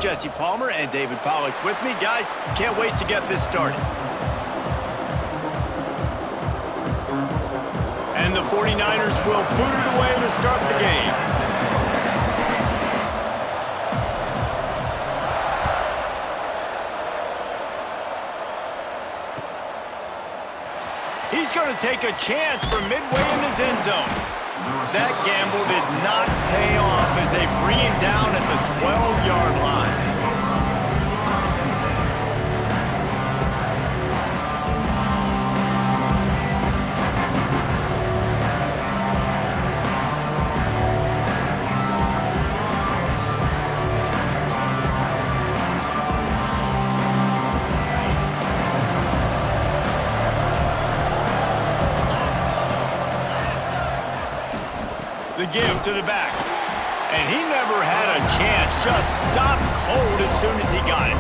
Jesse Palmer and David Pollack with me. Guys, can't wait to get this started. And the 49ers will boot it away to start the game. He's going to take a chance from midway in his end zone. That gamble did not pay off as they bring him down at the 12-yard line. The give to the back. And he never had a chance. Just stopped cold as soon as he got it.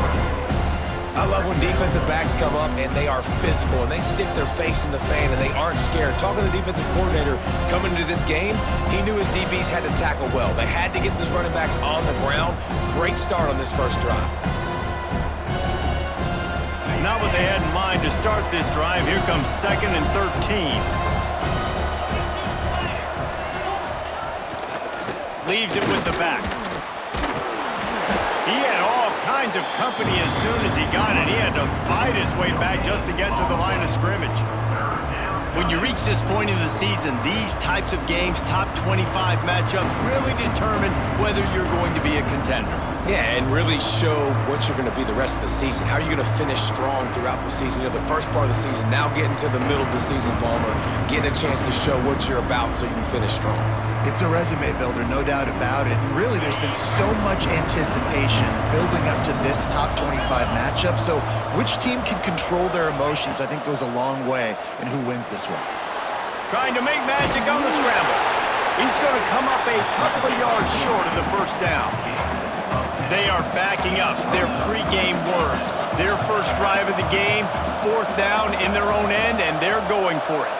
I love when defensive backs come up and they are physical and they stick their face in the fan and they aren't scared. Talking to the defensive coordinator coming into this game, he knew his DBs had to tackle well. They had to get those running backs on the ground. Great start on this first drive. Not what they had in mind to start this drive. Here comes 2nd and 13. Leaves it with the back. He had all kinds of company as soon as he got it. He had to fight his way back just to get to the line of scrimmage. When you reach this point in the season, these types of games, top 25 matchups, really determine whether you're going to be a contender. Yeah, and really show what you're going to be the rest of the season. How are you going to finish strong throughout the season? You know, the first part of the season, now getting to the middle of the season, Palmer, getting a chance to show what you're about so you can finish strong. It's a resume builder, no doubt about it. And really, there's been so much anticipation building up to this top 25 matchup. So which team can control their emotions, I think, goes a long way in who wins this one. Trying to make magic on the scramble. He's going to come up a couple of yards short of the first down. They are backing up their pregame words. Their first drive of the game, 4th down in their own end, and they're going for it.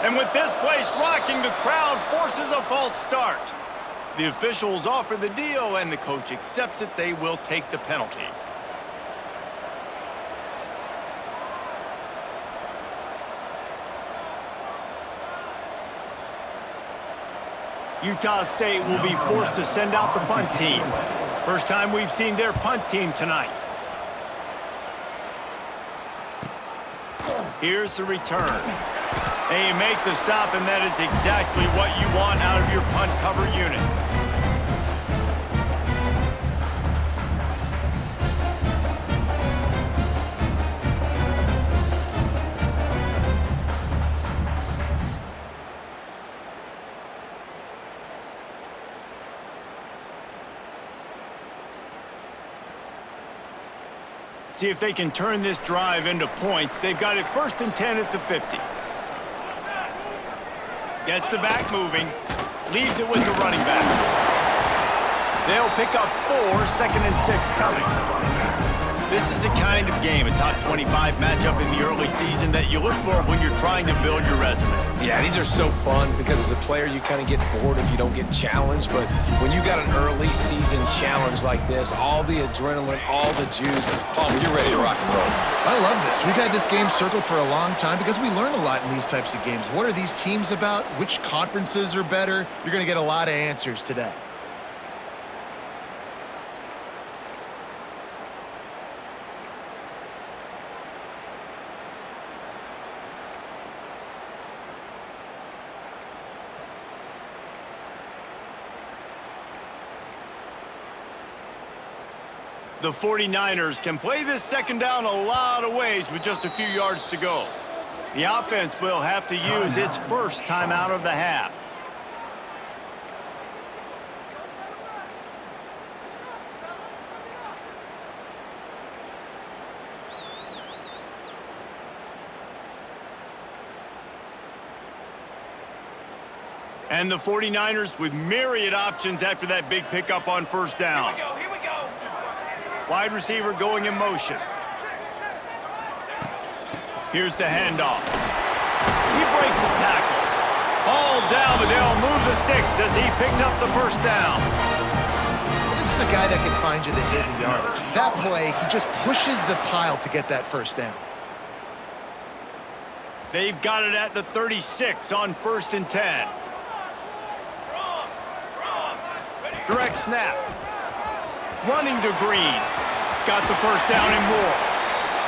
And with this place rocking, the crowd forces a false start. The officials offer the deal, and the coach accepts it. They will take the penalty. Utah State will be forced to send out the punt team. First time we've seen their punt team tonight. Here's the return. They make the stop, and that is exactly what you want out of your punt cover unit. See if they can turn this drive into points. They've got it 1st and 10 at the 50. Gets the back moving. Leaves it with the running back. They'll pick up 4, 2nd and 6 coming. This is the kind of game, a top 25 matchup in the early season, that you look for when you're trying to build your resume. Yeah, these are so fun because as a player, you kind of get bored if you don't get challenged. But when you got an early season challenge like this, all the adrenaline, all the juice, Palmer, you're ready to rock and roll. I love this. We've had this game circled for a long time because we learn a lot in these types of games. What are these teams about? Which conferences are better? You're going to get a lot of answers today. The 49ers can play this second down a lot of ways with just a few yards to go. The offense will have to use its first timeout of the half. And the 49ers with myriad options after that big pickup on first down. Here we go. Wide receiver going in motion. Here's the handoff. He breaks down, but they'll move the sticks as he picks up the first down. This is a guy that can find you the hidden yardage. That play, he just pushes the pile to get that first down. They've got it at the 36 on 1st and 10. Direct snap. Running to Green. Got the first down and more.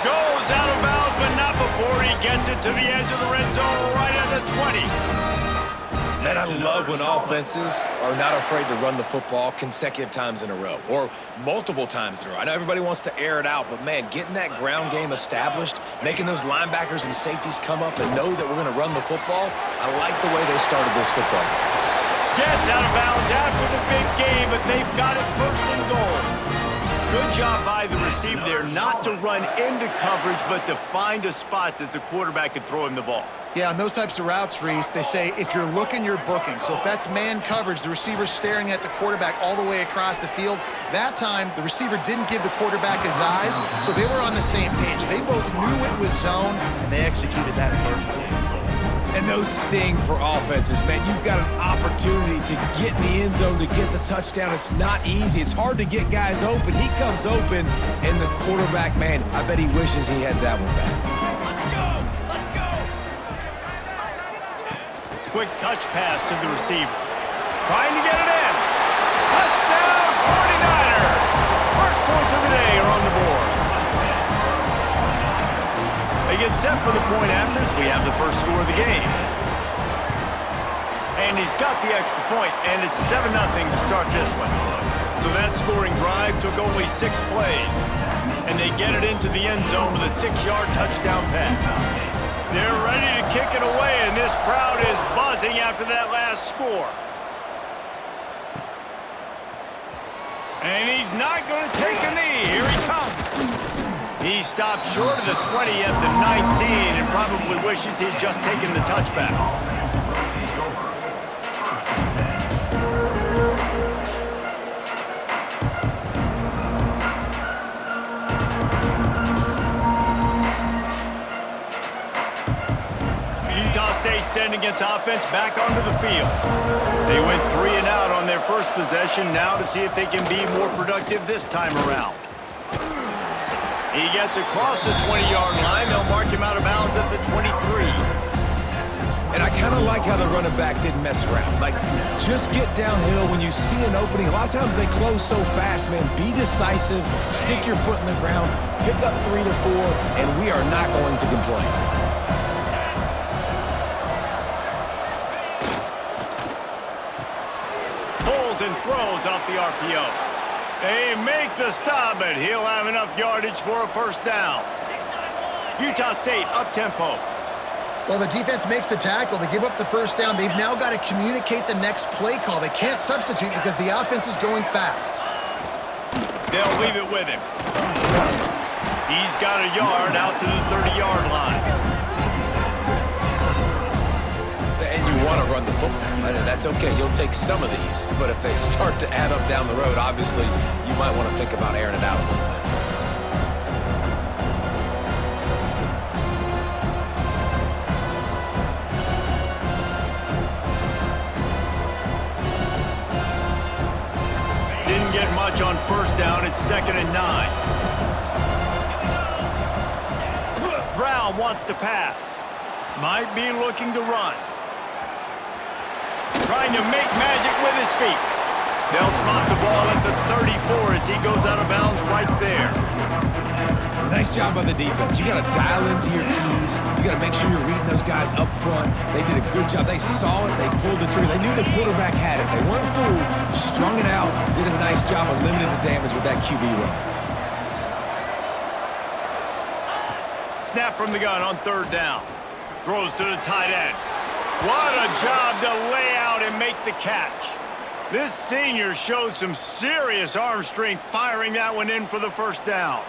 Goes out of bounds, but not before he gets it to the edge of the red zone right at the 20. Man, I love when offenses are not afraid to run the football consecutive times in a row or multiple times in a row. I know everybody wants to air it out, but, man, getting that ground game established, making those linebackers and safeties come up and know that we're going to run the football, I like the way they started this football game. Gets out of bounds after the big game, but they've got it 1st and goal. Good job by the receiver there not to run into coverage, but to find a spot that the quarterback could throw him the ball. Yeah, on those types of routes, Reese, they say if you're looking, you're booking. So if that's man coverage, the receiver's staring at the quarterback all the way across the field. That time, the receiver didn't give the quarterback his eyes, so they were on the same page. They both knew it was zone, and they executed that perfectly. And those sting for offenses, man. You've got an opportunity to get in the end zone, to get the touchdown. It's not easy. It's hard to get guys open. He comes open, and the quarterback, man, I bet he wishes he had that one back. Quick touch pass to the receiver. Trying to get it in. Touchdown 49ers. First points of the day are on the board. They get set for the point after as we have the first score of the game. And he's got the extra point, and it's 7-0 to start this one. So that scoring drive took only 6 plays. And they get it into the end zone with a 6-yard touchdown pass. They're ready to kick it away, and this crowd is buzzing after that last score. And he's not going to take a knee. Here he comes. He stopped short of the 20 at the 19 and probably wishes he'd just taken the touchback. State sending its offense back onto the field. They went 3 and out on their first possession, now to see if they can be more productive this time around. He gets across the 20-yard line. They'll mark him out of bounds at the 23. And I kind of like how the running back didn't mess around. Like, just get downhill when you see an opening. A lot of times they close so fast, man. Be decisive, stick your foot in the ground, pick up 3 to 4, and we are not going to complain. And throws off the RPO. They make the stop, but he'll have enough yardage for a first down. Utah State up-tempo. Well, the defense makes the tackle. They give up the first down. They've now got to communicate the next play call. They can't substitute because the offense is going fast. They'll leave it with him. He's got a yard out to the 30-yard line. And you want to run the football. That's okay. You'll take some of these. But if they start to add up down the road, obviously, you might want to think about airing it out a little bit. Didn't get much on first down. It's 2nd and 9. Brown wants to pass. Might be looking to run. Trying to make magic with his feet. They'll spot the ball at the 34 as he goes out of bounds right there. Nice job by the defense. You got to dial into your keys. You got to make sure you're reading those guys up front. They did a good job. They saw it. They pulled the trigger. They knew the quarterback had it. They weren't fooled. Strung it out. Did a nice job of limiting the damage with that QB run. Snap from the gun on 3rd down. Throws to the tight end. What a job to lay out and make the catch. This senior showed some serious arm strength firing that one in for the first down.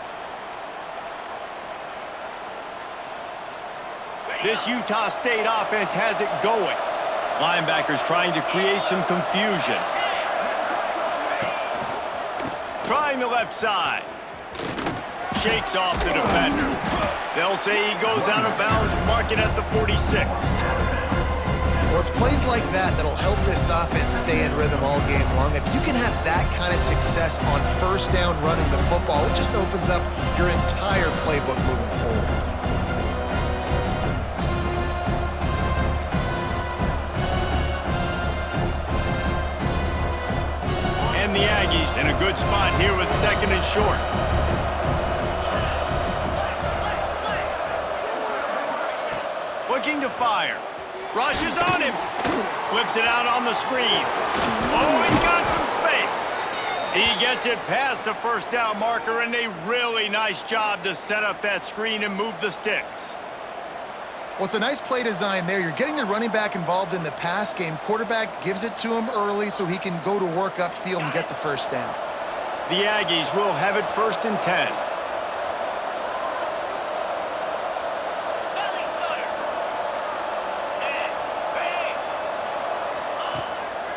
This Utah State offense has it going. Linebackers trying to create some confusion. Trying the left side. Shakes off the defender. They'll say he goes out of bounds, mark it at the 46. Well, it's plays like that that'll help this offense stay in rhythm all game long. If you can have that kind of success on first down running the football, it just opens up your entire playbook moving forward. And the Aggies in a good spot here with 2nd and short. Looking to fire. Rushes on him. Flips it out on the screen. Oh, he's got some space. He gets it past the first down marker, and a really nice job to set up that screen and move the sticks. Well, it's a nice play design there. You're getting the running back involved in the pass game. Quarterback gives it to him early so he can go to work upfield and get the first down. The Aggies will have it 1st and 10.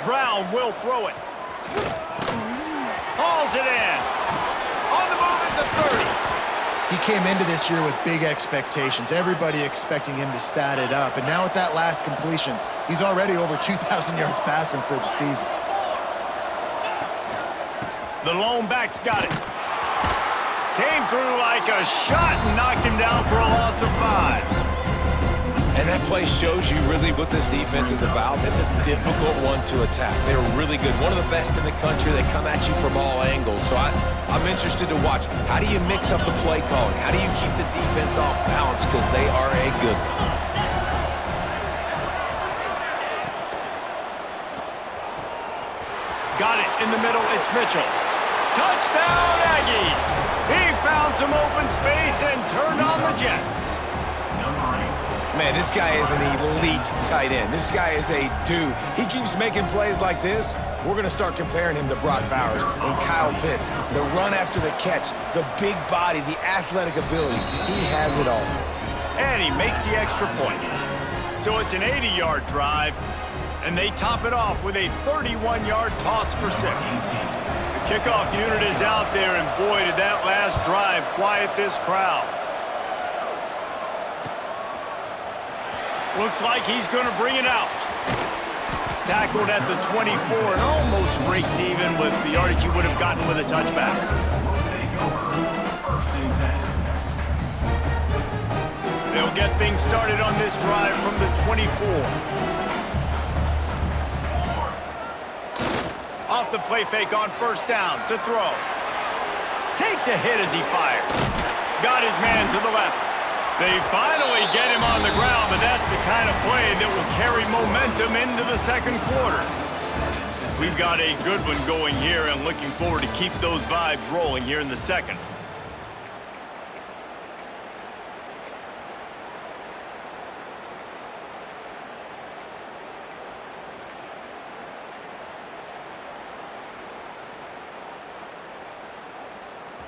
Brown will throw it. Hauls it in. On the move at the 30. He came into this year with big expectations. Everybody expecting him to stat it up. And now with that last completion, he's already over 2,000 yards passing for the season. The lone back's got it. Came through like a shot and knocked him down for a loss of 5. And that play shows you really what this defense is about. It's a difficult one to attack. They're really good. One of the best in the country. They come at you from all angles. So I'm interested to watch. How do you mix up the play calling? How do you keep the defense off balance? Because they are a good one. Got it in the middle. It's Mitchell. Touchdown, Aggies! He found some open space and turned on the Jets. Man, this guy is an elite tight end. This guy is a dude. He keeps making plays like this. We're going to start comparing him to Brock Bowers and Kyle Pitts. The run after the catch, the big body, the athletic ability. He has it all. And he makes the extra point. So it's an 80-yard drive, and they top it off with a 31-yard toss for 6. The kickoff unit is out there, and boy, did that last drive quiet this crowd. Looks like he's going to bring it out. Tackled at the 24 and almost breaks even with the yardage he would have gotten with a touchback. They'll get things started on this drive from the 24. Off the play fake on first down to throw. Takes a hit as he fires. Got his man to the left. They finally get him on the ground, but that's the kind of play that will carry momentum into the 2nd quarter. We've got a good one going here and looking forward to keep those vibes rolling here in the 2nd.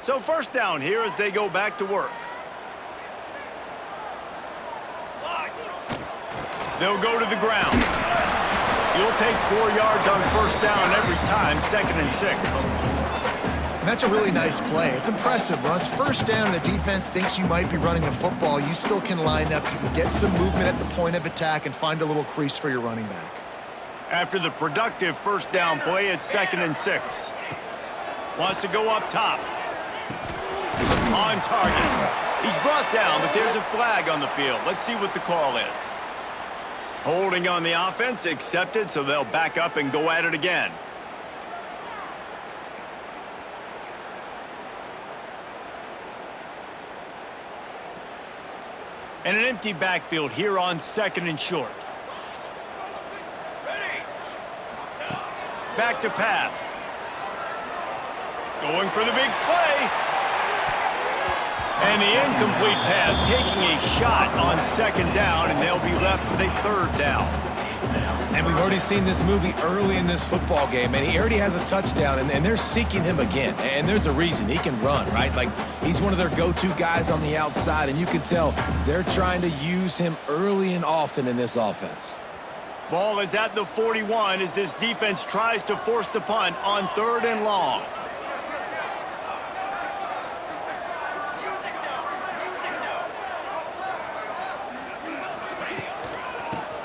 So 1st down here as they go back to work. They'll go to the ground. You'll take 4 yards on first down every time, 2nd and 6. And that's a really nice play. It's impressive. When it's first down and the defense thinks you might be running the football, you still can line up. You can get some movement at the point of attack and find a little crease for your running back. After the productive first down play, it's 2nd and 6. Wants to go up top. On target. He's brought down, but there's a flag on the field. Let's see what the call is. Holding on the offense, accepted, so they'll back up and go at it again. And an empty backfield here on 2nd and short. Back to pass. Going for the big play. And the incomplete pass taking a shot on 2nd down, and they'll be left with a 3rd down. And we've already seen this movie early in this football game, and he already has a touchdown, and they're seeking him again. And there's a reason. He can run, right? Like, he's one of their go-to guys on the outside, and you can tell they're trying to use him early and often in this offense. Ball is at the 41 as this defense tries to force the punt on 3rd and long.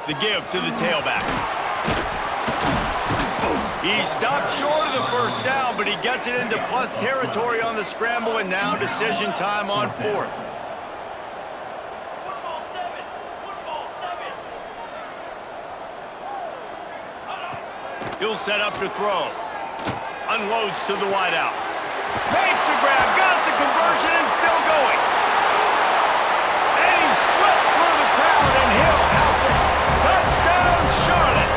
The give to the tailback. He stopped short of the first down, but he gets it into plus territory on the scramble, and now decision time on fourth. He'll set up to throw. Unloads to the wideout. Makes the grab, got the conversion, and still going. And he slipped through the crowd, and he'll house it. Touchdown, Charlotte.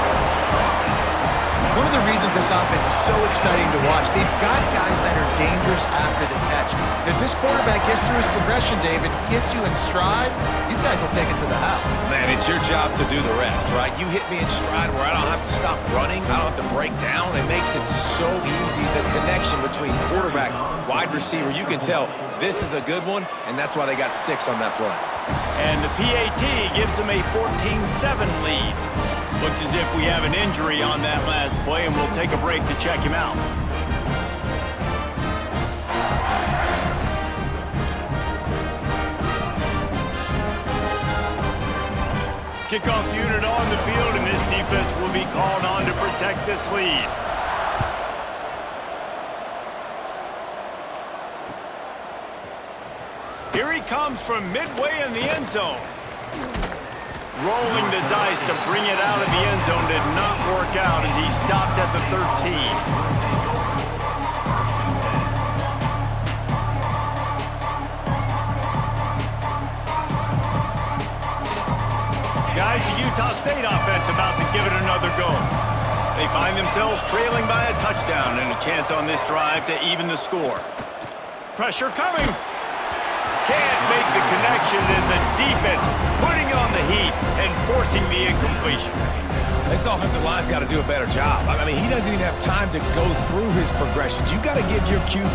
One of the reasons this offense is so exciting to watch, they've got guys that are dangerous after the catch. And if this quarterback gets through his progression, David, hits you in stride, these guys will take it to the house. Man, it's your job to do the rest, right? You hit me in stride where I don't have to stop running. I don't have to break down. It makes it so easy. The connection between quarterback, wide receiver, you can tell this is a good one, and that's why they got 6 on that play. And the PAT gives them a 14-7 lead. Looks as if we have an injury on that last play, and we'll take a break to check him out. Kickoff unit on the field, and this defense will be called on to protect this lead. Here he comes from midway in the end zone. Rolling the dice to bring it out of the end zone did not work out as he stopped at the 13. Guys, the Utah State offense about to give it another go. They find themselves trailing by a touchdown and a chance on this drive to even the score. Pressure coming. Can't make the connection, and the defense putting on the heat and forcing the incompletion. This offensive line's got to do a better job. I mean, he doesn't even have time to go through his progressions. You got to give your QB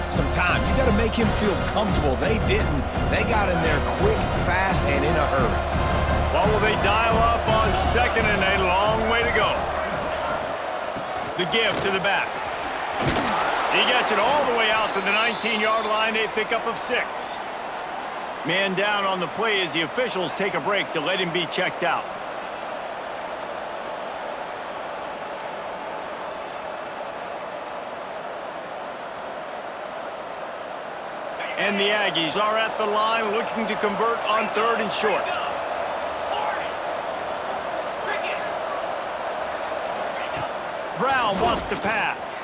some time. You got to make him feel comfortable. They didn't. They got in there quick, fast, and in a hurry. Well, will they dial up on second and a long way to go? The give to the back. He gets it all the way out to the 19-yard line, a pickup of 6. Man down on the play as the officials take a break to let him be checked out. And the Aggies are at the line looking to convert on 3rd and short. Brown wants to pass.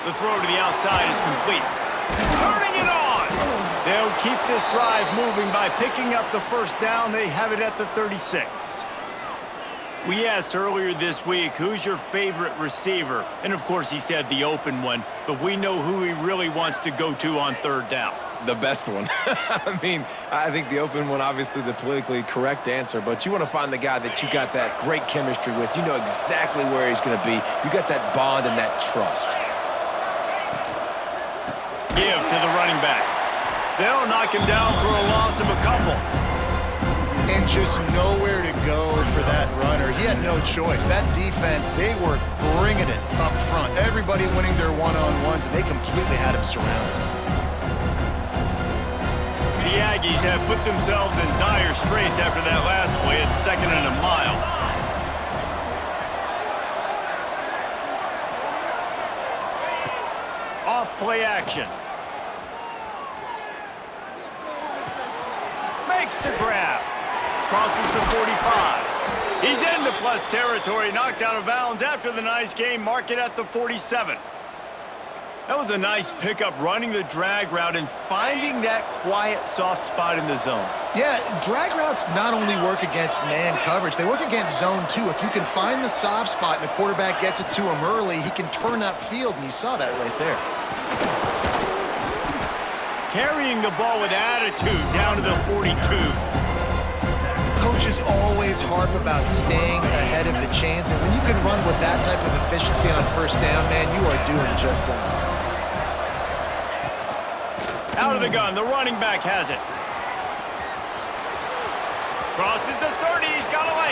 The throw to the outside is complete. Turning it on! They'll keep this drive moving by picking up the first down. They have it at the 36. We asked earlier this week, who's your favorite receiver? And of course he said the open one, but we know who he really wants to go to on 3rd down. The best one. I mean, I think the open one, obviously the politically correct answer, but you want to find the guy that you got that great chemistry with. You know exactly where he's going to be. You got that bond and that trust. Give to the running back. They'll knock him down for a loss of a couple. And just nowhere to go for that runner. He had no choice. That defense, they were bringing it up front. Everybody winning their one-on-ones, and they completely had him surrounded. The Aggies have put themselves in dire straits after that last play at 2nd and a mile. Off play action. Makes the grab. Crosses the 45. He's into plus territory, knocked out of bounds after the nice game. Mark it at the 47. That was a nice pickup, running the drag route and finding that quiet, soft spot in the zone. Yeah, drag routes not only work against man coverage, they work against zone too. If you can find the soft spot and the quarterback gets it to him early, he can turn upfield, and you saw that right there. Carrying the ball with attitude down to the 42. Coaches always harp about staying ahead of the chains, and when you can run with that type of efficiency on 1st down, man, you are doing just that. Out of the gun, the running back has it. Crosses the 30, he's got away.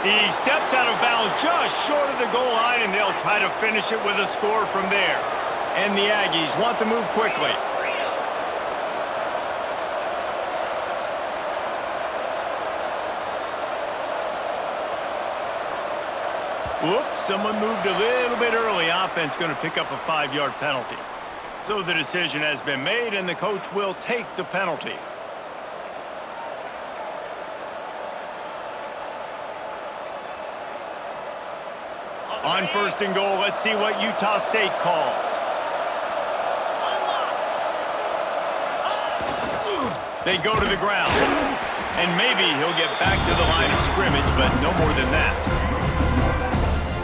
He steps out of bounds just short of the goal line, and they'll try to finish it with a score from there. And the Aggies want to move quickly. Whoops, someone moved a little bit early. Offense going to pick up a 5-yard penalty. So the decision has been made, and the coach will take the penalty. On 1st and goal, let's see what Utah State calls. They go to the ground. And maybe he'll get back to the line of scrimmage, but no more than that.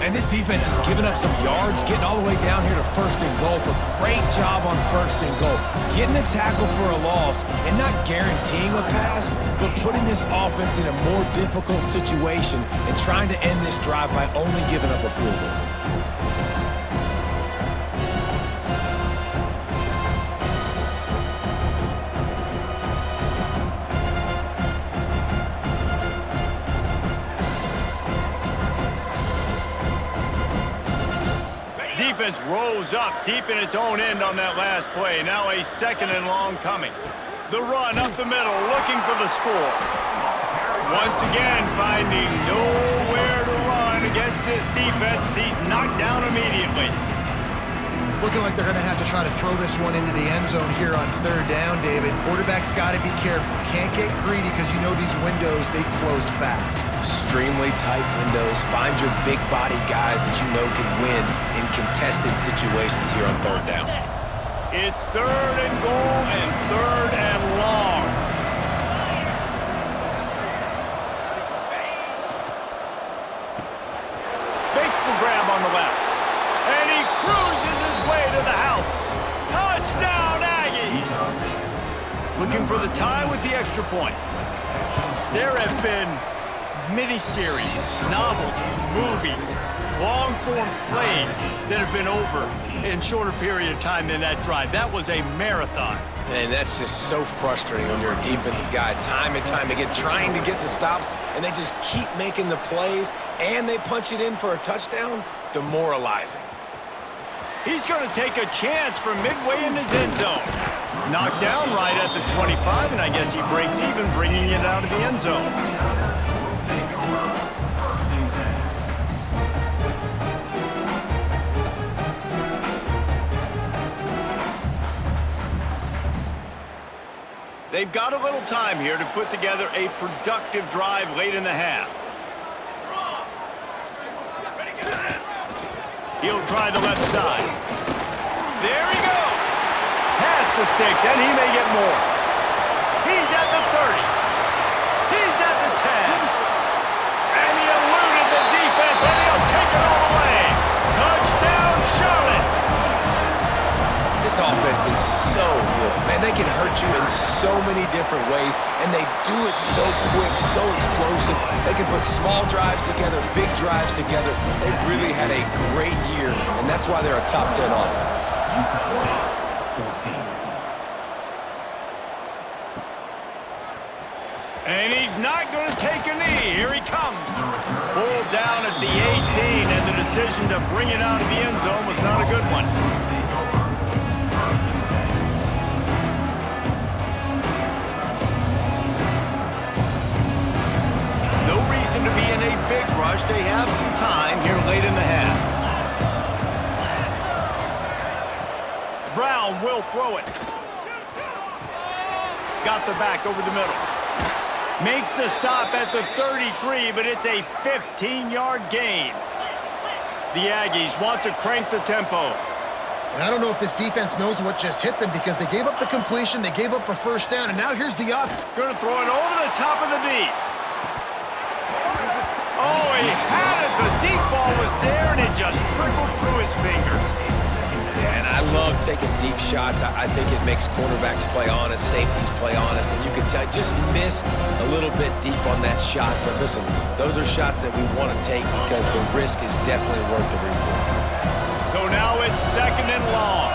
And this defense has given up some yards, getting all the way down here to 1st and goal, but great job on 1st and goal. Getting the tackle for a loss and not guaranteeing a pass, but putting this offense in a more difficult situation and trying to end this drive by only giving up a field goal. Defense rose up deep in its own end on that last play. Now a 2nd and long coming. The run up the middle, looking for the score. Once again, finding nowhere to run against this defense. He's knocked down immediately. It's looking like they're going to have to try to throw this one into the end zone here on 3rd down, David. Quarterback's got to be careful. Can't get greedy because you know these windows, they close fast. Extremely tight windows. Find your big body guys that you know can win in contested situations here on 3rd down. It's 3rd and goal and 3rd and long. Makes the grab on the left. And he cruises his way to the house. Touchdown, Aggies! Looking for the tie with the extra point. There have been miniseries, novels, movies, long-form plays that have been over in shorter period of time than that drive. That was a marathon. And that's just so frustrating when you're a defensive guy, time and time again, trying to get the stops, and they just keep making the plays, and they punch it in for a touchdown. Demoralizing. He's going to take a chance from midway in his end zone. Knocked down right at the 25, and I guess he breaks even, bringing it out of the end zone. They've got a little time here to put together a productive drive late in the half. He'll try the left side. There he goes. Past the sticks, and he may get more. He's at the 30. He's at the 10. And he eluded the defense, and he'll take it all the way. Touchdown, Charlotte. This offense is so good. Man, they can hurt you in so many different ways, and they do it so quick, so explosive. They can put small drives together, big drives together. They've really had a great year, and that's why they're a top 10 offense. And he's not going to take a knee. Here he comes. Pulled down at the 18, and the decision to bring it out of the end zone was not a good one. To be in a big rush. They have some time here late in the half. Brown will throw it. Got the back over the middle. Makes the stop at the 33, but it's a 15-yard gain. The Aggies want to crank the tempo. And I don't know if this defense knows what just hit them because they gave up the completion, they gave up a 1st down, and now here's the up. Going to throw it over the top of the knee. Oh, he had it. The deep ball was there, and it just trickled through his fingers. Yeah, and I love taking deep shots. I think it makes quarterbacks play honest, safeties play honest, and you can tell just missed a little bit deep on that shot. But listen, those are shots that we want to take because the risk is definitely worth the reward. So now it's 2nd and long.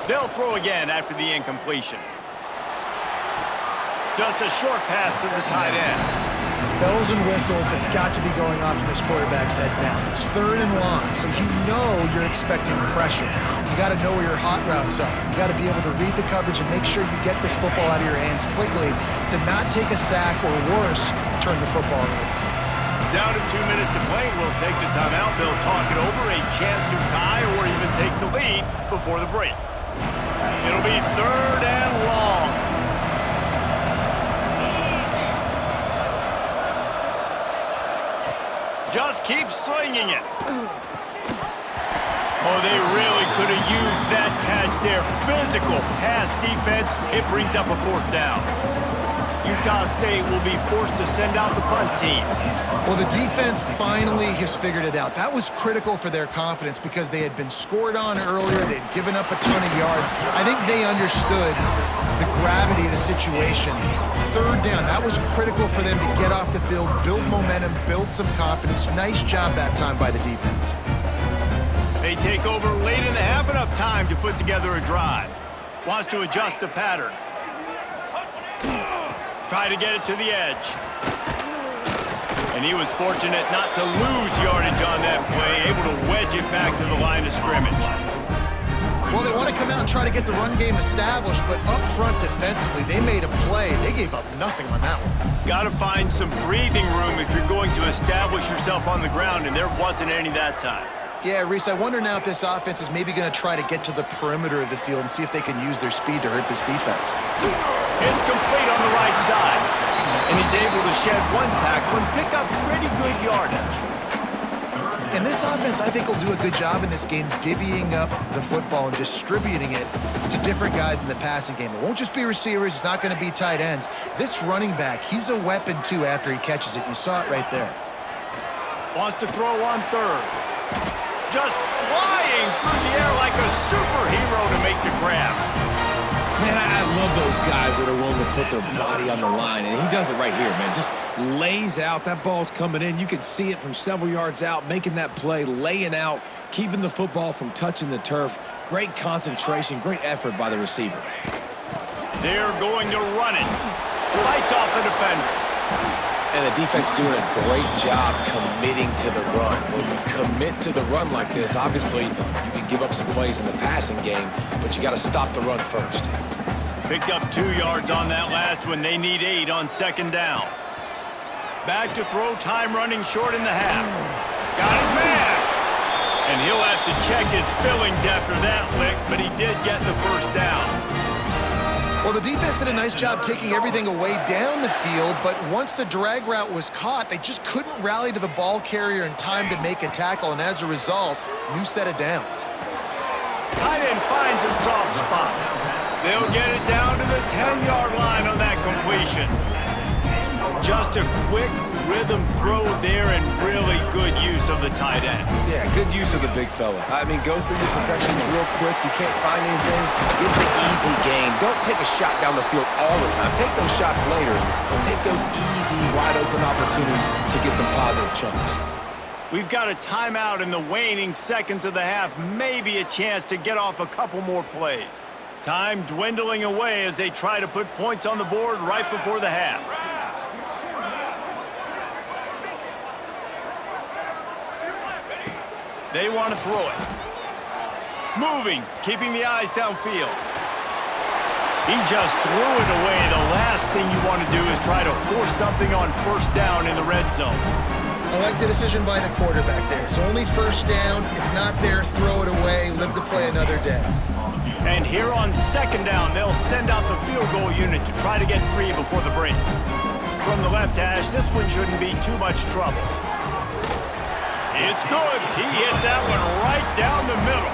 They'll throw again after the incompletion. Just a short pass to the tight end. Bells and whistles have got to be going off in this quarterback's head now. It's 3rd and long, so you know you're expecting pressure. You got to know where your hot routes are. You got to be able to read the coverage and make sure you get this football out of your hands quickly to not take a sack or worse, turn the football over. Down to 2 minutes to play. We'll take the timeout. They'll talk it over, a chance to tie or even take the lead before the break. It'll be 3rd and long. Just keep slinging it. Oh, they really could have used that catch there. Physical pass defense. It brings up a 4th down. Utah State will be forced to send out the punt team. Well, the defense finally has figured it out. That was critical for their confidence because they had been scored on earlier. They had given up a ton of yards. I think they understood the gravity of the situation. 3rd down, that was critical for them to get off the field, build momentum, build some confidence. Nice job that time by the defense. They take over late in the half, enough time to put together a drive. Wants to adjust the pattern. Try to get it to the edge. And he was fortunate not to lose yardage on that play, able to wedge it back to the line of scrimmage. Well, they want to come out and try to get the run game established, but up front defensively, they made a play. They gave up nothing on that one. Got to find some breathing room if you're going to establish yourself on the ground, and there wasn't any that time. Yeah, Reese, I wonder now if this offense is maybe going to try to get to the perimeter of the field and see if they can use their speed to hurt this defense. It's complete on the right side, and he's able to shed one tackle and pick up pretty good yardage. And this offense, I think, will do a good job in this game divvying up the football and distributing it to different guys in the passing game. It won't just be receivers. It's not going to be tight ends. This running back, he's a weapon, too, after he catches it. You saw it right there. Wants to throw on 3rd. Just flying through the air like a superhero to make the grab. Man, I love those guys that are willing to put their body on the line, and he does it right here, man. Just lays out. That ball's coming in. You can see it from several yards out, making that play, laying out, keeping the football from touching the turf. Great concentration, great effort by the receiver. They're going to run it. Fights off the defender. And the defense doing a great job committing to the run. When you commit to the run like this, obviously you can give up some plays in the passing game, but you got to stop the run first. Picked up 2 yards on that last one. They need 8 on 2nd down. Back to throw, time running short in the half. Got his man. And he'll have to check his fillings after that lick, but he did get the 1st down. Well, the defense did a nice job taking everything away down the field, but once the drag route was caught, they just couldn't rally to the ball carrier in time to make a tackle, and as a result, new set of downs. Tight end finds a soft spot. They'll get it down to the 10-yard line on that completion. Just a quick rhythm throw there and really good use of the tight end. Yeah, good use of the big fella. I mean, go through your progressions real quick. You can't find anything. Get the easy gain. Don't take a shot down the field all the time. Take those shots later, but take those easy, wide-open opportunities to get some positive chunks. We've got a timeout in the waning seconds of the half. Maybe a chance to get off a couple more plays. Time dwindling away as they try to put points on the board right before the half. They want to throw it. Moving, keeping the eyes downfield. He just threw it away. The last thing you want to do is try to force something on 1st down in the red zone. I like the decision by the quarterback there. It's only 1st down. It's not there. Throw it away. Live to play another day. And here on 2nd down, they'll send out the field goal unit to try to get 3 before the break. From the left hash, this one shouldn't be too much trouble. It's good. He hit that one right down the middle.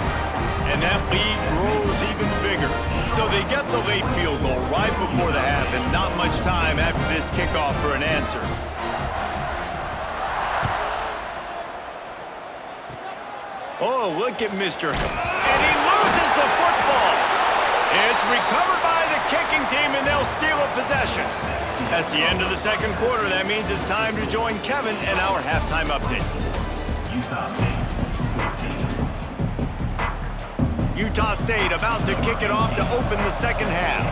And that lead grows even bigger. So they get the late field goal right before the half, and not much time after this kickoff for an answer. Oh, look at Mr. And he loses the football. It's recovered by the kicking team, and they'll steal a possession. That's the end of the 2nd quarter. That means it's time to join Kevin and our halftime update. Utah State about to kick it off to open the 2nd half.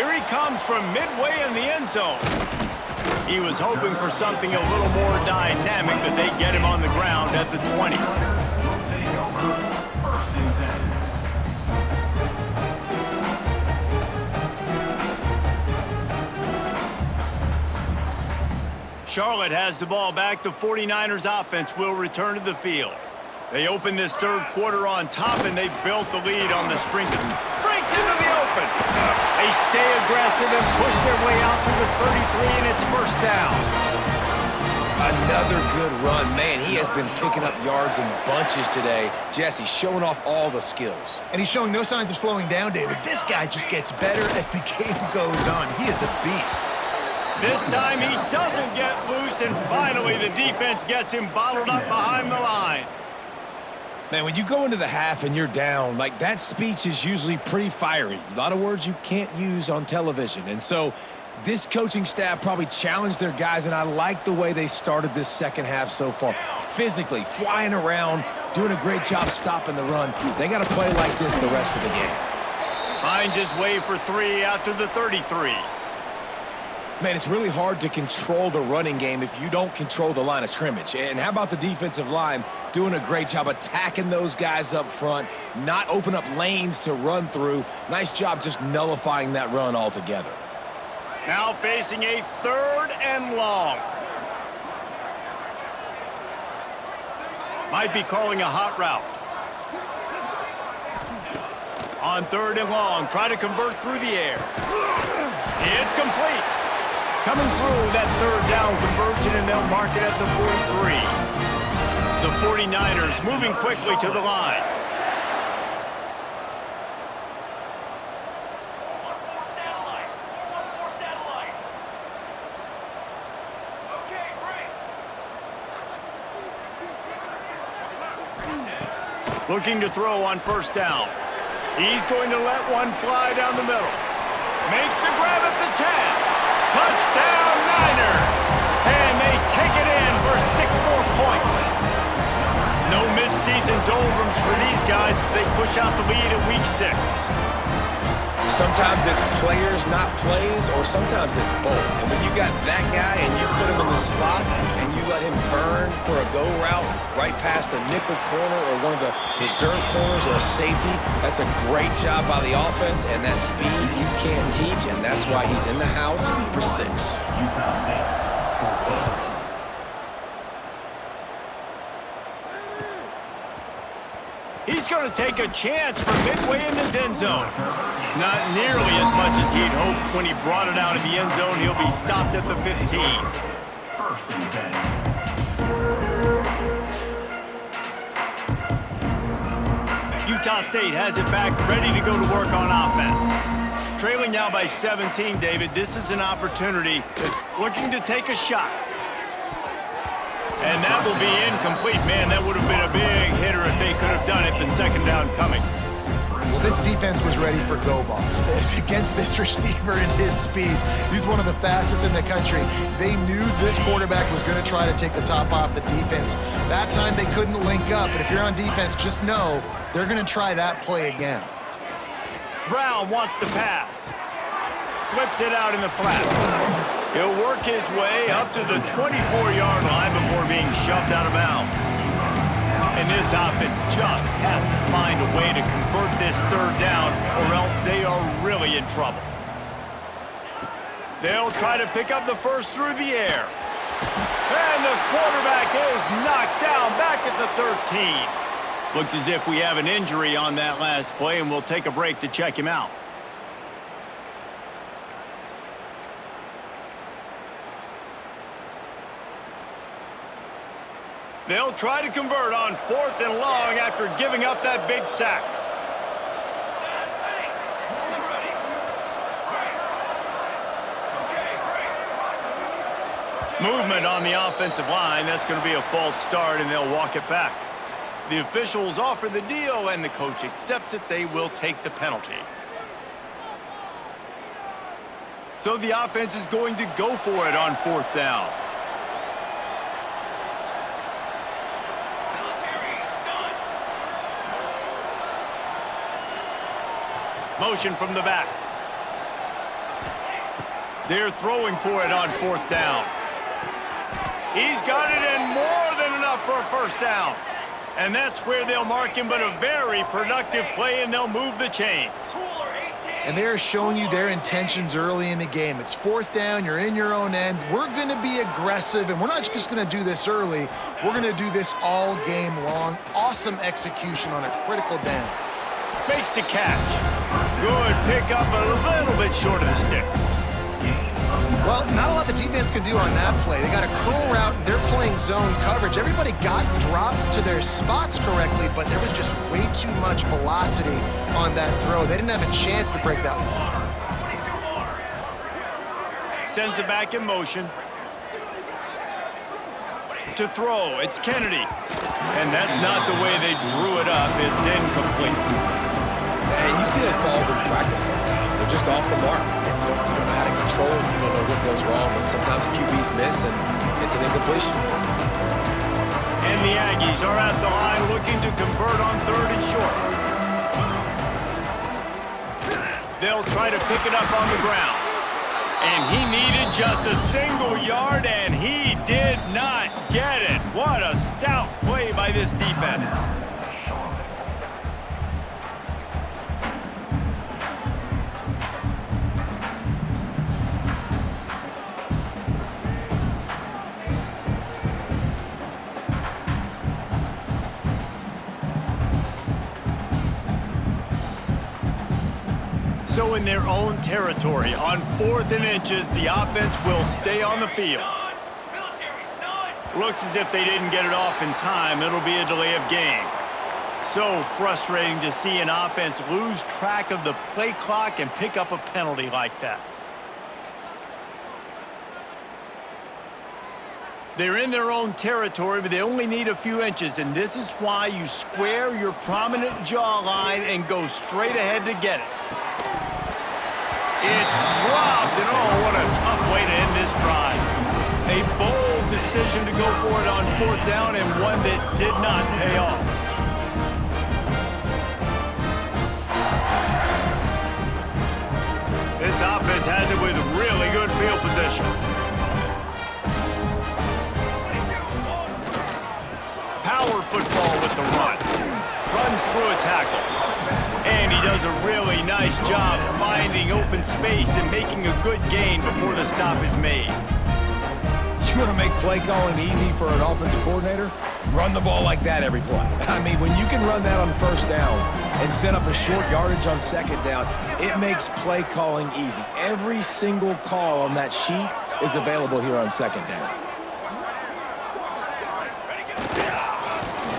Here he comes from midway in the end zone. He was hoping for something a little more dynamic, but they get him on the ground at the 20. Charlotte has the ball back. The 49ers offense will return to the field. They open this third quarter on top, and they built the lead on the strength of breaks into the open. They stay aggressive and push their way out to the 33, and it's first down. Another good run. Man, he has been picking up yards in bunches today. Jesse showing off all the skills. And he's showing no signs of slowing down, David. This guy just gets better as the game goes on. He is a beast. This time he doesn't get loose, and finally the defense gets him bottled up behind the line. Man, when you go into the half and you're down, like that speech is usually pretty fiery. A lot of words you can't use on television. And so this coaching staff probably challenged their guys, and I like the way they started this second half so far. Physically, flying around, doing a great job stopping the run. They got to play like this the rest of the game. Finds his way for 3 out to the 33. Man, it's really hard to control the running game if you don't control the line of scrimmage. And how about the defensive line doing a great job attacking those guys up front, not open up lanes to run through. Nice job just nullifying that run altogether. Now facing a 3rd and long. Might be calling a hot route. On 3rd and long, try to convert through the air. It's complete. Coming through that 3rd down conversion, and they'll mark it at the 43. The 49ers moving quickly to the line. Looking to throw on 1st down. He's going to let one fly down the middle. Makes the grab at the 10. Touchdown Niners! And they take it in for 6 more points. No midseason doldrums for these guys as they push out the lead in week 6. Sometimes it's players, not plays, or sometimes it's both. And when you got that guy and you put him in the slot and you let him burn for a go route right past a nickel corner or one of the reserve corners or a safety, that's a great job by the offense, and that speed you can't teach, and that's why he's in the house for 6. He's going to take a chance from midway in his end zone. Not nearly as much as he'd hoped. When he brought it out of the end zone, he'll be stopped at the 15. Utah State has it back, ready to go to work on offense. Trailing now by 17, David. This is an opportunity, looking to take a shot. And that will be incomplete. Man, that would have been a big hitter if they could have done it, but 2nd down coming. Well, this defense was ready for go balls. Against this receiver and his speed, he's one of the fastest in the country. They knew this quarterback was going to try to take the top off the defense. That time they couldn't link up, but if you're on defense, just know they're going to try that play again. Brown wants to pass. Flips it out in the flat. He'll work his way up to the 24-yard line before being shoved out of bounds. And this offense just has to find a way to convert this 3rd down, or else they are really in trouble. They'll try to pick up the 1st through the air. And the quarterback is knocked down back at the 13. Looks as if we have an injury on that last play, and we'll take a break to check him out. They'll try to convert on 4th and long after giving up that big sack. Movement on the offensive line. That's going to be a false start, and they'll walk it back. The officials offer the deal, and the coach accepts it. They will take the penalty. So the offense is going to go for it on 4th down. Motion from the back. They're throwing for it on 4th down. He's got it in more than enough for a first down. And that's where they'll mark him, but a very productive play, and they'll move the chains. And they're showing you their intentions early in the game. It's 4th down, you're in your own end. We're going to be aggressive, and we're not just going to do this early. We're going to do this all game long. Awesome execution on a critical down. Makes the catch. Good pickup, a little bit short of the sticks. Well, not a lot the defense can do on that play. They got a curl route, and they're playing zone coverage. Everybody got dropped to their spots correctly, but there was just way too much velocity on that throw. They didn't have a chance to break that one. Sends it back in motion. To throw, it's Kennedy. And that's not the way they drew it up. It's incomplete. Hey, you see those balls in practice sometimes. They're just off the mark. And you don't know how to control them. You don't know what goes wrong, but sometimes QBs miss, and it's an incompletion. And the Aggies are at the line looking to convert on 3rd and short. They'll try to pick it up on the ground. And he needed just a single yard, and he did not get it. What a stout play by this defense. So in their own territory, on 4th and inches, the offense will stay on the field. Looks as if they didn't get it off in time. It'll be a delay of game. So frustrating to see an offense lose track of the play clock and pick up a penalty like that. They're in their own territory, but they only need a few inches, and this is why you square your prominent jawline and go straight ahead to get it. It's dropped, and oh, what a tough way to end this drive. A bold decision to go for it on 4th down, and one that did not pay off. This offense has it with really good field position. Power football with the run. Runs through a tackle. And he does a really nice job finding open space and making a good gain before the stop is made. You want to make play calling easy for an offensive coordinator? Run the ball like that every play. I mean, when you can run that on 1st down and set up a short yardage on 2nd down, it makes play calling easy. Every single call on that sheet is available here on 2nd down.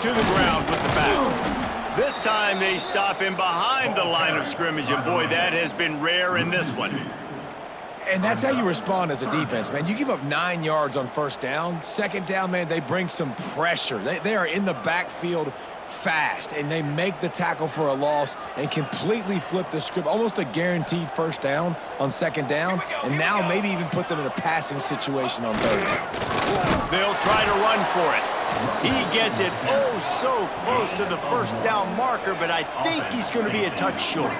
To the ground with the back. This time they stop him behind the line of scrimmage, and boy, that has been rare in this one. And that's how you respond as a defense, man. You give up 9 yards on 1st down. 2nd down, man, they bring some pressure. They are in the backfield fast, and they make the tackle for a loss and completely flip the script. Almost a guaranteed 1st down on 2nd down, and now maybe even put them in a passing situation on 3rd down. They'll try to run for it. He gets it oh so close to the 1st down marker, but I think he's going to be a touch short.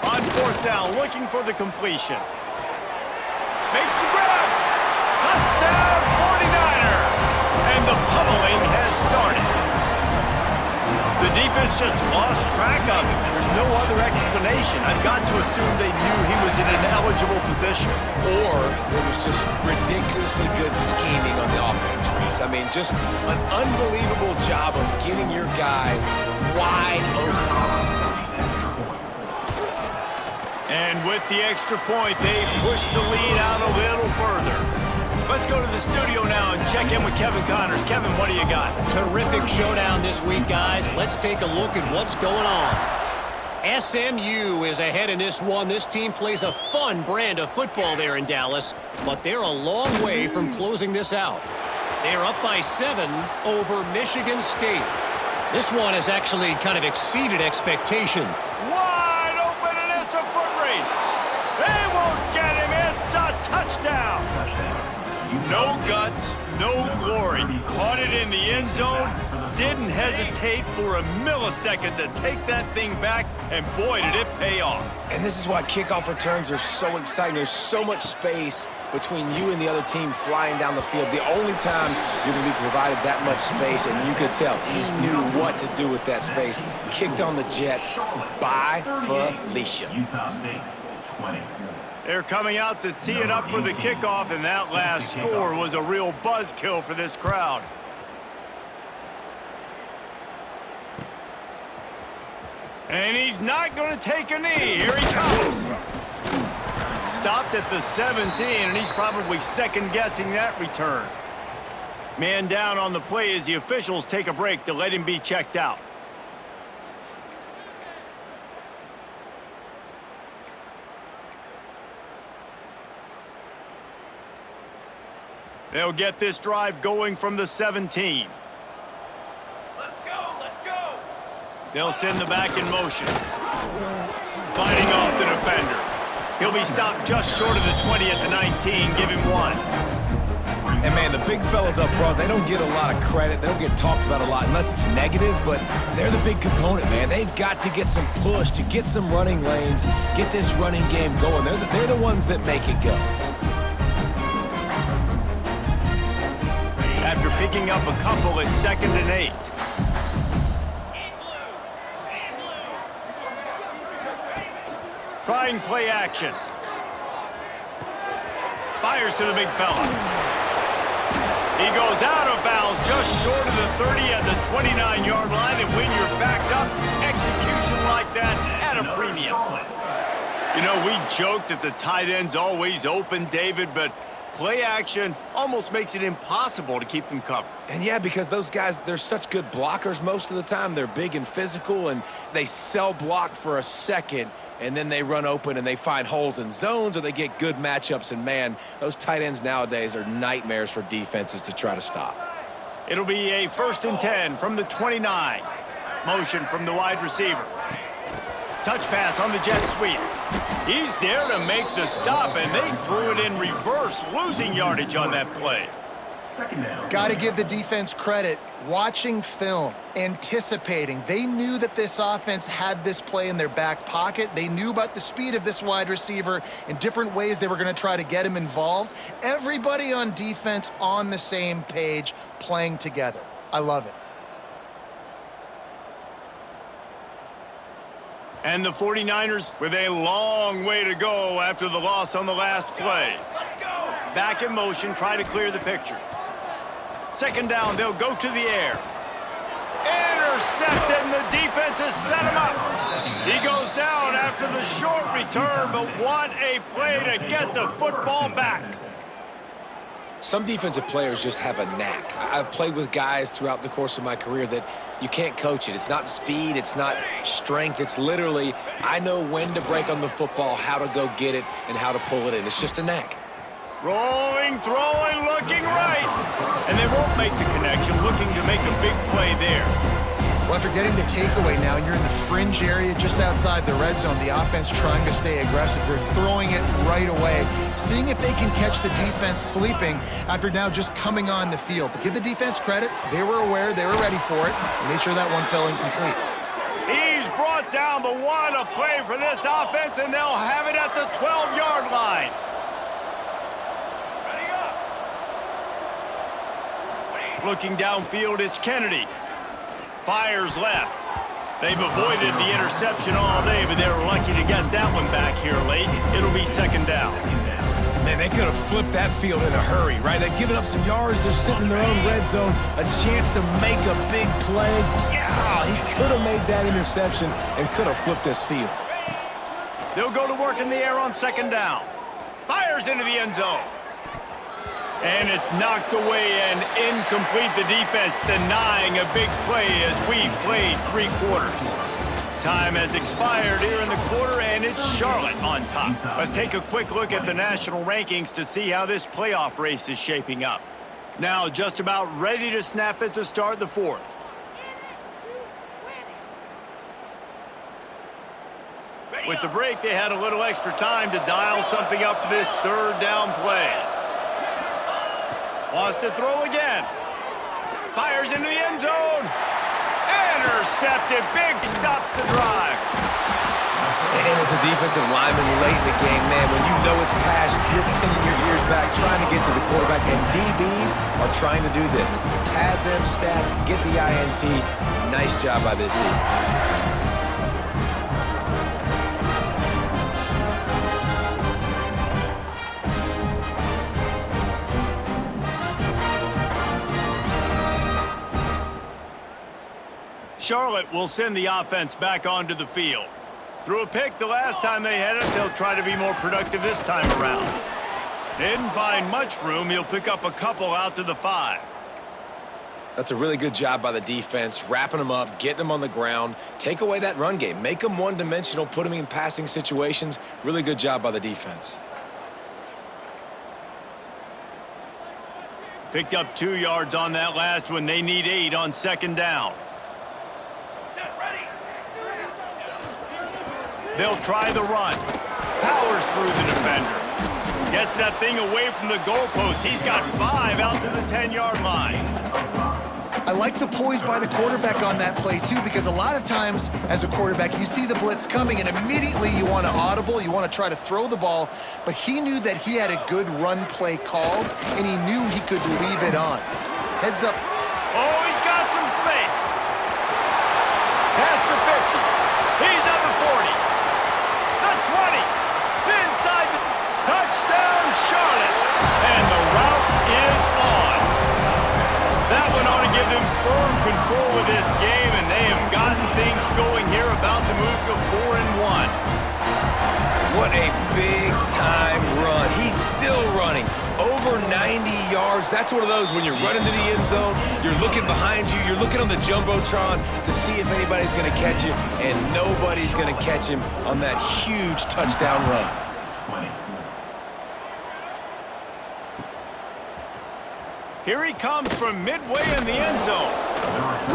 On 4th down, looking for the completion. Makes the grab. Touchdown 49ers. And the pummeling has started. The defense just lost track of him. There's no other explanation. I've got to assume they knew he was in an eligible position. Or there was just ridiculously good scheming on the offense, Reese. I mean, just an unbelievable job of getting your guy wide open. And with the extra point, they push the lead out a little further. Let's go to the studio now and check in with Kevin Connors. Kevin, what do you got? Terrific showdown this week, guys. Let's take a look at what's going on. SMU is ahead in this one. This team plays a fun brand of football there in Dallas, but they're a long way from closing this out. They're up by 7 over Michigan State. This one has actually kind of exceeded expectation. Wide open, and it's a foot race. They won't get him. It's a touchdown. No guts, no glory. Caught it in the end zone. didn't hesitate for a millisecond to take that thing back, and boy, did it pay off. And this is why kickoff returns are so exciting. There's so much space between you and the other team flying down the field. The only time you're going to be provided that much space, and you could tell he knew what to do with that space. Kicked on the Jets by Felicia. Utah State, 20. They're coming out to tee it up for the kickoff, and that last score was a real buzzkill for this crowd. And he's not going to take a knee. Here he comes. Stopped at the 17, and he's probably second-guessing that return. Man down on the play as the officials take a break to let him be checked out. They'll get this drive going from the 17. Let's go, let's go. They'll send the back in motion. Fighting off the defender. He'll be stopped just short of the 20 at the 19. Give him one. And, man, the big fellas up front, they don't get a lot of credit. They don't get talked about a lot unless it's negative, but they're the big component, man. They've got to get some push, to get some running lanes, get this running game going. They're the ones that make it go. After picking up a couple at 2nd and 8. Trying play action. Fires to the big fella. He goes out of bounds just short of the 30 at the 29-yard line, and when you're backed up, execution like that at a premium. You know, we joke that the tight end's always open, David, but play action almost makes it impossible to keep them covered. And yeah, because those guys, they're such good blockers most of the time. They're big and physical, and they sell block for a second, and then they run open and they find holes in zones, or they get good matchups. And, man, those tight ends nowadays are nightmares for defenses to try to stop. It'll be a 1st and 10 from the 29. Motion from the wide receiver. Touch pass on the jet sweep. He's there to make the stop, and they threw it in reverse, losing yardage on that play. Got to give the defense credit. Watching film, anticipating. They knew that this offense had this play in their back pocket. They knew about the speed of this wide receiver and different ways they were going to try to get him involved. Everybody on defense on the same page, playing together. I love it. And the 49ers with a long way to go after the loss on the last play. Back in motion, try to clear the picture. 2nd down, they'll go to the air. Intercepted, and the defense has set him up. He goes down after the short return, but what a play to get the football back. Some defensive players just have a knack. I've played with guys throughout the course of my career that you can't coach it. It's not speed, it's not strength. It's literally, I know when to break on the football, how to go get it, and how to pull it in. It's just a knack. Rolling, throwing, looking right. And they won't make the connection, looking to make a big play there. Well, after getting the takeaway now, you're in the fringe area just outside the red zone. The offense trying to stay aggressive. They're throwing it right away, seeing if they can catch the defense sleeping after now just coming on the field. But give the defense credit. They were aware. They were ready for it. And made sure that one fell incomplete. He's brought down the one, a play for this offense, and they'll have it at the 12-yard line. Looking downfield, it's Kennedy. Fires left. They've avoided the interception all day, but they were lucky to get that one back here late. It'll be 2nd down. Man, they could have flipped that field in a hurry, right? They've given up some yards. They're sitting in their own red zone. A chance to make a big play. Yeah, he could have made that interception and could have flipped this field. They'll go to work in the air on 2nd down. Fires into the end zone. And it's knocked away and incomplete. The defense denying a big play as we've played 3 quarters. Time has expired here in the quarter, and it's Charlotte on top. Let's take a quick look at the national rankings to see how this playoff race is shaping up. Now just about ready to snap it to start the 4th. With the break, they had a little extra time to dial something up for this 3rd down play. Wants to throw again. Fires into the end zone. Intercepted. Big stops the drive. And as a defensive lineman late in the game, man, when you know it's pass, you're pinning your ears back, trying to get to the quarterback, and DBs are trying to do this. Pad them stats, get the INT. Nice job by this D. Charlotte will send the offense back onto the field. Threw a pick the last time they had it. They'll try to be more productive this time around. Didn't find much room. He'll pick up a couple out to the 5. That's a really good job by the defense, wrapping them up, getting them on the ground. Take away that run game. Make them one-dimensional, put them in passing situations. Really good job by the defense. Picked up 2 yards on that last one. They need 8 on 2nd down. They'll try the run. Powers through the defender. Gets that thing away from the goalpost. He's got 5 out to the 10-yard line. I like the poise by the quarterback on that play, too, because a lot of times as a quarterback, you see the blitz coming, and immediately you want to audible, you want to try to throw the ball, but he knew that he had a good run play called, and he knew he could leave it on. Heads up. Oh, he's got some space. Past the 50. He's at the 40. The 20. Inside the touchdown, Charlotte. And the route is on. That one ought to give them firm control of this game, and they have gotten things going here, about to move to 4-1. What a big-time run. He's still running. Over 90 yards. That's one of those when you're running to the end zone, you're looking behind you, you're looking on the Jumbotron to see if anybody's going to catch him, and nobody's going to catch him on that huge touchdown run. 20. Here he comes from midway in the end zone.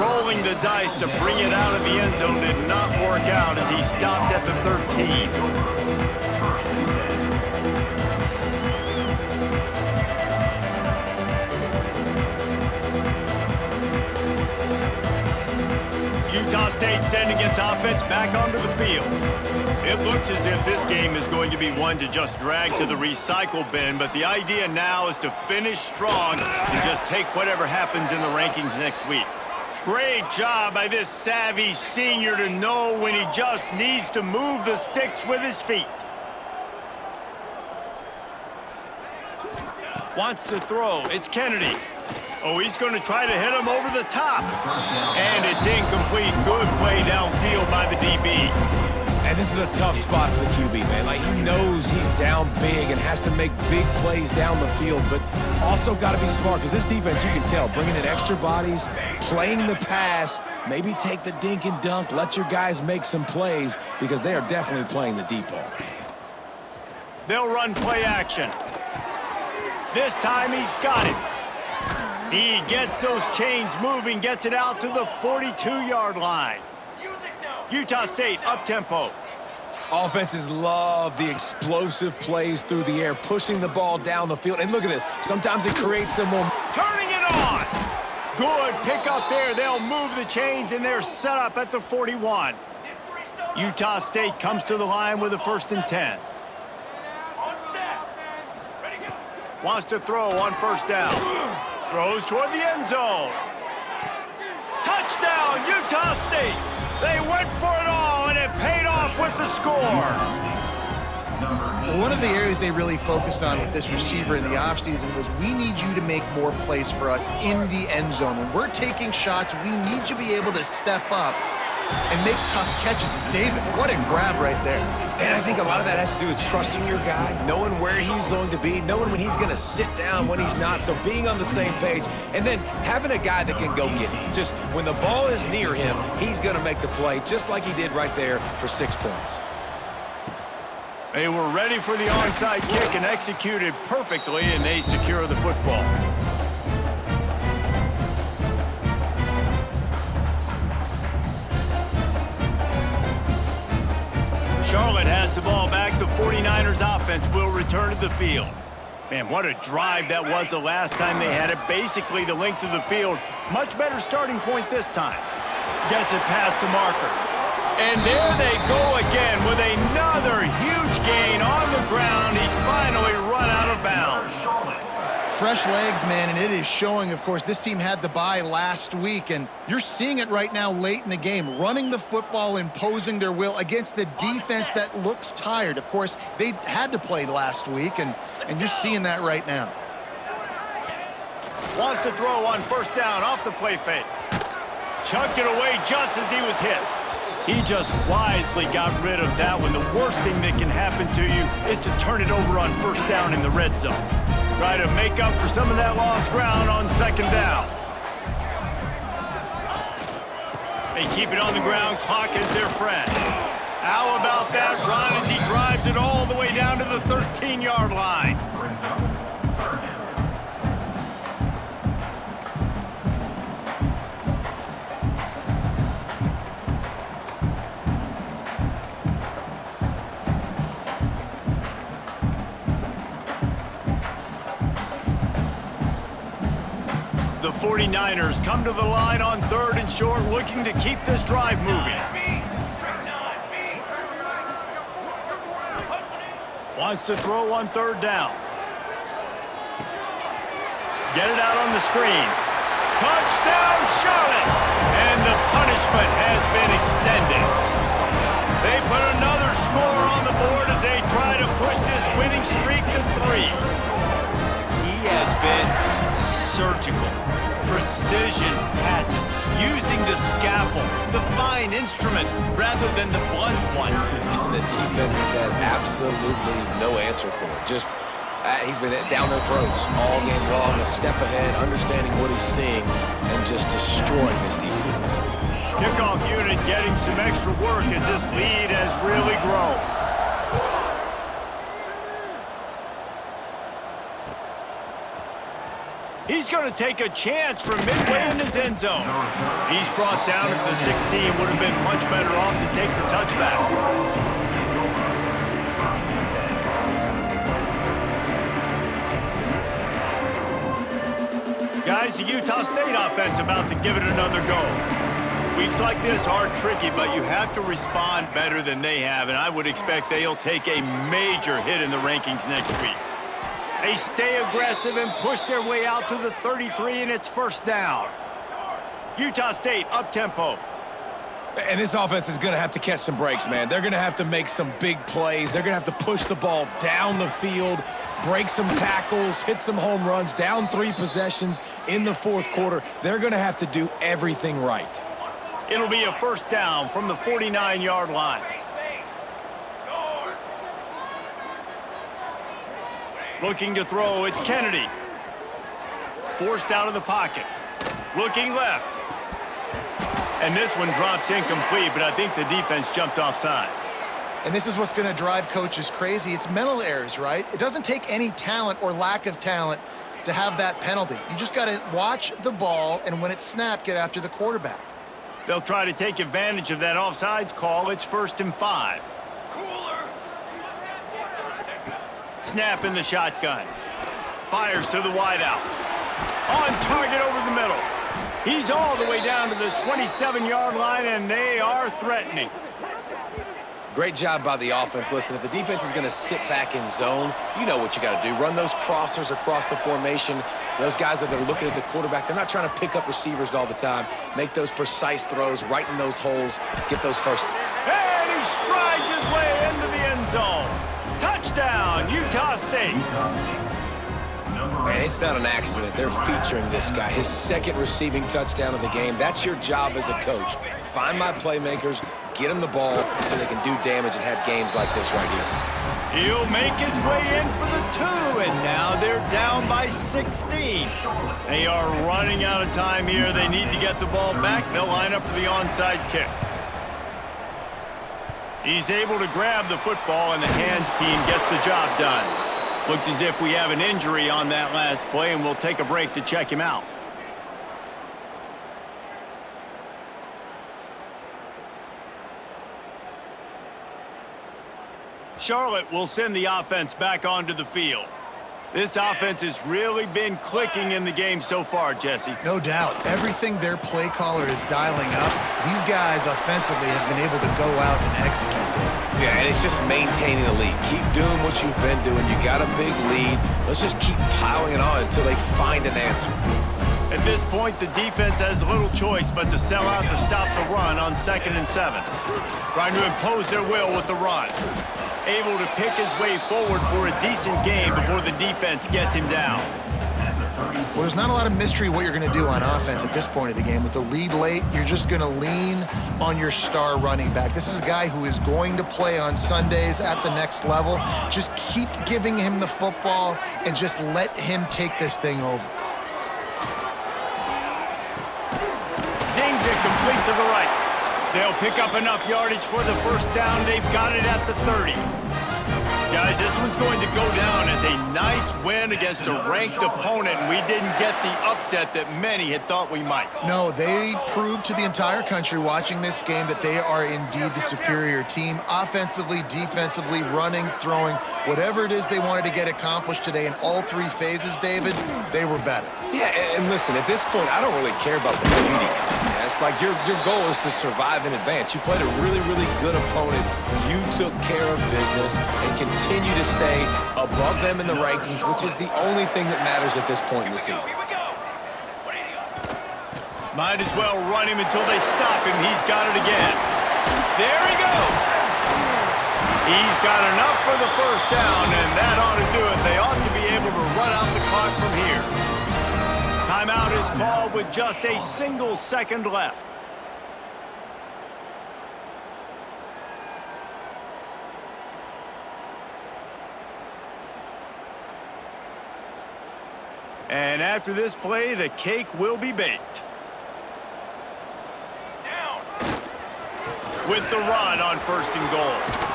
Rolling the dice to bring it out of the end zone did not work out as he stopped at the 13. Utah State sending its offense back onto the field. It looks as if this game is going to be one to just drag to the recycle bin, but the idea now is to finish strong and just take whatever happens in the rankings next week. Great job by this savvy senior to know when he just needs to move the sticks with his feet. Wants to throw. It's Kennedy. Oh, he's going to try to hit him over the top. And it's incomplete. Good play downfield by the DB. And this is a tough spot for the QB, man. Like, he knows he's down big and has to make big plays down the field, but also got to be smart, because this defense, you can tell, bringing in extra bodies, playing the pass, maybe take the dink and dunk, let your guys make some plays, because they are definitely playing the deep ball. They'll run play action. This time he's got it. He gets those chains moving, gets it out to the 42-yard line. Utah State up-tempo. Offenses love the explosive plays through the air, pushing the ball down the field. And look at this. Sometimes it creates some momentum. Turning it on. Good pick up there. They'll move the chains, and they're set up at the 41. Utah State comes to the line with a 1st and 10. Wants to throw on 1st down. Throws toward the end zone. Touchdown, Utah State. They went for it all, and it paid off with the score. Well, one of the areas they really focused on with this receiver in the offseason was, we need you to make more plays for us in the end zone. When we're taking shots, we need you to be able to step up and make tough catches. And David, what a grab right there. And I think a lot of that has to do with trusting your guy, knowing where he's going to be, knowing when he's going to sit down, when he's not, so being on the same page, and then having a guy that can go get him. Just when the ball is near him, he's going to make the play, just like he did right there for 6 points. They were ready for the onside kick and executed perfectly, and they secure the football. Charlotte has the ball back. The 49ers offense will return to the field. Man, what a drive that was the last time they had it. Basically the length of the field. Much better starting point this time. Gets it past the marker. And there they go again with another huge gain on the ground. He's finally run out of bounds. Fresh legs, man, and it is showing, of course. This team had the bye last week, and you're seeing it right now late in the game, running the football, imposing their will against the defense that looks tired. Of course, they had to play last week, and you're seeing that right now. Wants to throw on first down off the play fake. Chucked it away just as he was hit. He just wisely got rid of that one. The worst thing that can happen to you is to turn it over on first down in the red zone. Try to make up for some of that lost ground on second down. They keep it on the ground. Clock is their friend. How about that run as he drives it all the way down to the 13-yard line? The 49ers come to the line on 3rd and short, looking to keep this drive moving. Wants to throw on 3rd down. Get it out on the screen. Touchdown, Charlotte! And the punishment has been extended. They put another score on the board as they try to push this winning streak to 3. He has been surgical. Precision passes, using the scalpel, the fine instrument, rather than the blunt one. And the defense has had absolutely no answer for it. Just, he's been down their throats all game long, a step ahead, understanding what he's seeing, and just destroying this defense. Kickoff unit getting some extra work as this lead has really grown. He's going to take a chance from midway in his end zone. He's brought down at the 16. Would have been much better off to take the touchback. Guys, the Utah State offense about to give it another go. Weeks like this are tricky, but you have to respond better than they have, and I would expect they'll take a major hit in the rankings next week. They stay aggressive and push their way out to the 33, and it's first down. Utah State up-tempo. And this offense is going to have to catch some breaks, man. They're going to have to make some big plays. They're going to have to push the ball down the field, break some tackles, hit some home runs, down 3 possessions in the 4th quarter. They're going to have to do everything right. It'll be a first down from the 49-yard line. Looking to throw, it's Kennedy. Forced out of the pocket. Looking left. And this one drops incomplete, but I think the defense jumped offside. And this is what's going to drive coaches crazy. It's mental errors, right? It doesn't take any talent or lack of talent to have that penalty. You just got to watch the ball, and when it's snapped, get after the quarterback. They'll try to take advantage of that offsides call. It's 1st and 5. Snap in the shotgun. Fires to the wideout. On target over the middle. He's all the way down to the 27-yard line, and they are threatening. Great job by the offense. Listen, if the defense is going to sit back in zone, you know what you got to do. Run those crossers across the formation. Those guys that are looking at the quarterback, they're not trying to pick up receivers all the time. Make those precise throws right in those holes. Get those first. And he strides his way into the end zone. Touchdown, Utah State. Man, it's not an accident. They're featuring this guy. His 2nd receiving touchdown of the game. That's your job as a coach. Find my playmakers, get them the ball so they can do damage and have games like this right here. He'll make his way in for the 2, and now they're down by 16. They are running out of time here. They need to get the ball back. They'll line up for the onside kick. He's able to grab the football, and the hands team gets the job done. Looks as if we have an injury on that last play, and we'll take a break to check him out. Charlotte will send the offense back onto the field. This offense has really been clicking in the game so far, Jesse. No doubt. Everything their play caller is dialing up, these guys offensively have been able to go out and execute. Yeah, and it's just maintaining the lead. Keep doing what you've been doing. You got a big lead. Let's just keep piling it on until they find an answer. At this point, the defense has little choice but to sell out to stop the run on 2nd and 7. Trying to impose their will with the run. Able to pick his way forward for a decent game before the defense gets him down. Well, there's not a lot of mystery what you're going to do on offense at this point of the game. With the lead late, you're just going to lean on your star running back. This is a guy who is going to play on Sundays at the next level. Just keep giving him the football and just let him take this thing over. Zings it complete to the right. They'll pick up enough yardage for the first down. They've got it at the 30. Guys, this one's going to go down as a nice win against a ranked opponent, and we didn't get the upset that many had thought we might. No, they proved to the entire country watching this game that they are indeed the superior team. Offensively, defensively, running, throwing, whatever it is they wanted to get accomplished today in all three phases, David, they were better. Yeah, and listen, at this point, I don't really care about the beauty contest. Like, your goal is to survive in advance. You played a really, really good opponent. You took care of business and continue to stay above them in the rankings, which is the only thing that matters at this point in the season. Here we go. What do you got? Might as well run him until they stop him. He's got it again. There he goes. He's got enough for the first down, and that ought to do it. They ought to be able to run out the clock from here. Timeout is called with just a single second left. And after this play, the cake will be baked. Down. With the run on 1st and goal.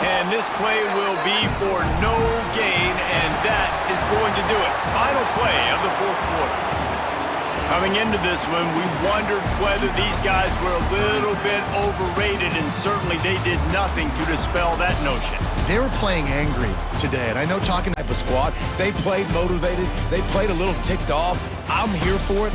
And this play will be for no gain, and that is going to do it. Final play of the 4th quarter. Coming into this one, we wondered whether these guys were a little bit overrated, and certainly they did nothing to dispel that notion. They were playing angry today, and I know talking Type of squad. They played motivated. They played a little ticked off. I'm here for it.